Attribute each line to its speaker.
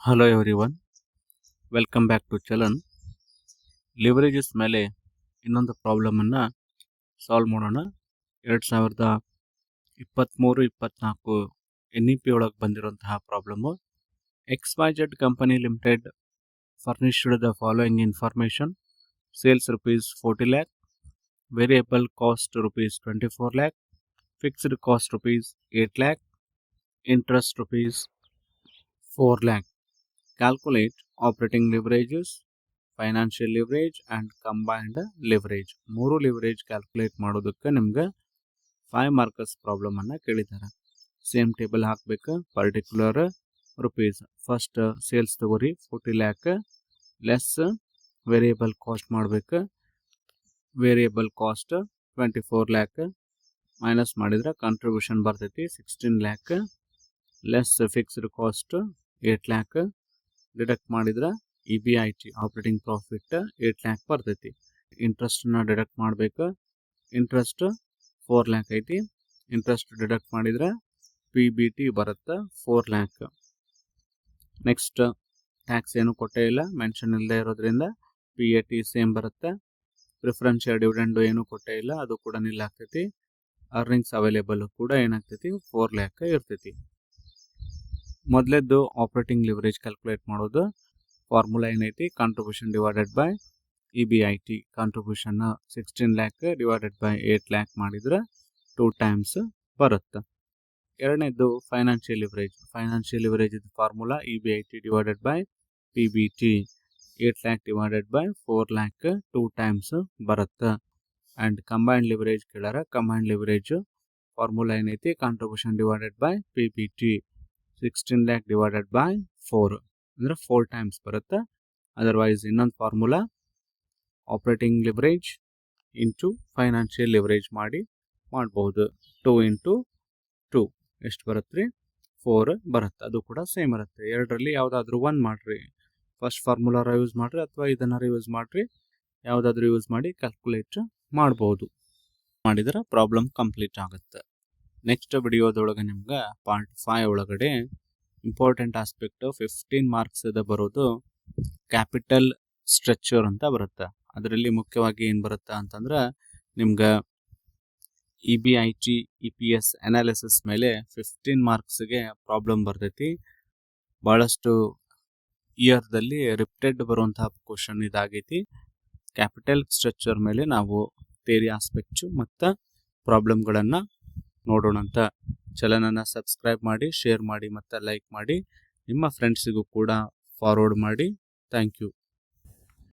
Speaker 1: Hello everyone, welcome back to ಚಲನ್. Leverages ಮೇಲೆ ಇನ್ನೊಂದು ಪ್ರಾಬ್ಲಮನ್ನು ಸಾಲ್ವ್ ಮಾಡೋಣ. 2023-24 NEP ಒಳಗೆ ಬಂದಿರುವಂತಹ problem. XYZ company limited furnished the following information: sales ₹40 lakh, variable cost ₹24 lakh, fixed cost ₹8 lakh, interest ₹4 lakh. Calculate operating leverages, financial leverage and combined leverage. 3 leverage calculate ಮಾಡೋದಕ್ಕೆ ನಿಮ್ಗೆ 5 markers problem ಅನ್ನ ಕೇಳಿದ್ದಾರೆ. Same table ಹಾಕಬೇಕು. Particular rupees first sales ತಗೋರಿ 40 lakh less variable cost ಮಾಡಬೇಕು. Variable cost 24 lakh minus ಮಾಡಿದ್ರೆ contribution ಬರ್ತೈತಿ 16 lakh less fixed cost 8 lakh deduct ಮಾಡಿದ್ರೆ EBIT ಆಪರೇಟಿಂಗ್ ಪ್ರಾಫಿಟ್ 8 lakh ಬರ್ತೈತಿ. ಇಂಟ್ರೆಸ್ಟ್ನ ಡಿಡಕ್ಟ್ ಮಾಡಬೇಕು. ಇಂಟ್ರೆಸ್ಟ್ 4 lakh ಐತಿ. ಇಂಟ್ರೆಸ್ಟ್ ಡಿಡಕ್ಟ್ ಮಾಡಿದ್ರೆ PBT ಬರುತ್ತೆ 4 lakh. ನೆಕ್ಸ್ಟ್ ಟ್ಯಾಕ್ಸ್ ಏನು ಕೊಟ್ಟೇ ಇಲ್ಲ, ಮೆನ್ಷನ್ ಇಲ್ಲದೆ ಇರೋದ್ರಿಂದ PAT ಸೇಮ್ ಬರುತ್ತೆ. ಪ್ರಿಫರೆನ್ಷಿಯಲ್ ಡಿವಿಡೆಂಡು ಏನು ಕೊಟ್ಟೇ ಇಲ್ಲ, ಅದು ಕೂಡ ನಿಲ್ ಆಗ್ತೈತಿ. ಅರ್ನಿಂಗ್ಸ್ ಅವೈಲೇಬಲ್ ಕೂಡ ಏನಾಗ್ತೈತಿ 4 lakh ಇರ್ತೈತಿ. ಮೊದಲೇದ್ದು ಆಪರೇಟಿಂಗ್ ಲಿವರೇಜ್ ಕ್ಯಾಲ್ಕುಲೇಟ್ ಮಾಡೋದು ಫಾರ್ಮುಲಾ ಏನೈತಿ: contribution divided by EBIT. Contribution 16 lakh divided by 8 lakh ಮಾಡಿದ್ರೆ 2 times ಬರುತ್ತೆ. ಎರಡನೇದ್ದು ಫೈನಾನ್ಷಿಯಲ್ ಲಿವರೇಜ್. ಫೈನಾನ್ಷಿಯಲ್ ಲಿವರೇಜ್ ಇದು formula EBIT divided by PBT. 8 lakh divided by 4 lakh 2 times ಬರುತ್ತೆ. ಆ್ಯಂಡ್ ಕಂಬೈನ್ಡ್ ಲಿವರೇಜ್ ಕೇಳಾರ. Combined leverage formula ಏನೈತಿ: contribution divided by PBT. 16 lakh divided by 4 ಅಂದರೆ 4 times ಬರುತ್ತೆ. Otherwise ಇನ್ನೊಂದು formula operating leverage into financial leverage ಮಾಡ್ಬೋದು. 2 into 2 ಎಷ್ಟು ಬರುತ್ತೆ ರೀ? 4 ಬರುತ್ತೆ. ಅದು ಕೂಡ ಸೇಮ್ ಇರುತ್ತೆ. ಎರಡರಲ್ಲಿ ಯಾವುದಾದ್ರೂ ಒಂದು ಮಾಡಿರಿ. ಫಸ್ಟ್ ಫಾರ್ಮುಲಾರ ಯೂಸ್ ಮಾಡಿರಿ ಅಥವಾ ಇದನ್ನಾರ ಯೂಸ್ ಮಾಡಿರಿ. ಯಾವುದಾದ್ರೂ ಯೂಸ್ ಮಾಡಿ ಕ್ಯಾಲ್ಕುಲೇಟ್ ಮಾಡ್ಬೋದು. ಮಾಡಿದ್ರೆ ಪ್ರಾಬ್ಲಮ್ ಕಂಪ್ಲೀಟ್ ಆಗುತ್ತೆ. ನೆಕ್ಸ್ಟ್ ವಿಡಿಯೋದೊಳಗೆ ನಿಮ್ಗೆ ಪಾರ್ಟ್ 5 ಒಳಗಡೆ ಇಂಪಾರ್ಟೆಂಟ್ ಆಸ್ಪೆಕ್ಟ್ 15 ಮಾರ್ಕ್ಸ್ ಬರೋದು ಕ್ಯಾಪಿಟಲ್ ಸ್ಟ್ರಕ್ಚರ್ ಅಂತ ಬರುತ್ತೆ. ಅದರಲ್ಲಿ ಮುಖ್ಯವಾಗಿ ಏನು ಬರುತ್ತೆ ಅಂತಂದ್ರೆ ನಿಮ್ಗೆ EBIT EPS ಅನಾಲಿಸಿಸ್ ಮೇಲೆ 15 ಮಾರ್ಕ್ಸ್ಗೆ ಪ್ರಾಬ್ಲಮ್ ಬರ್ತೈತಿ. ಭಾಳಷ್ಟು ಇಯರ್ದಲ್ಲಿ ರಿಪೀಟೆಡ್ ಬರುವಂತಹ ಕ್ವಶನ್ ಇದಾಗೈತಿ. ಕ್ಯಾಪಿಟಲ್ ಸ್ಟ್ರಕ್ಚರ್ ಮೇಲೆ ನಾವು ಥಿಯರಿ ಆಸ್ಪೆಕ್ಟ್ಸು ಮತ್ತು ಪ್ರಾಬ್ಲಮ್ಗಳನ್ನು ನೋಡೋಣ ಅಂತ. ಚಾನಲನ್ನು ಸಬ್ಸ್ಕ್ರೈಬ್ ಮಾಡಿ, ಶೇರ್ ಮಾಡಿ ಮತ್ತು ಲೈಕ್ ಮಾಡಿ. ನಿಮ್ಮ ಫ್ರೆಂಡ್ಸಿಗೂ ಕೂಡ ಫಾರ್ವರ್ಡ್ ಮಾಡಿ. Thank you.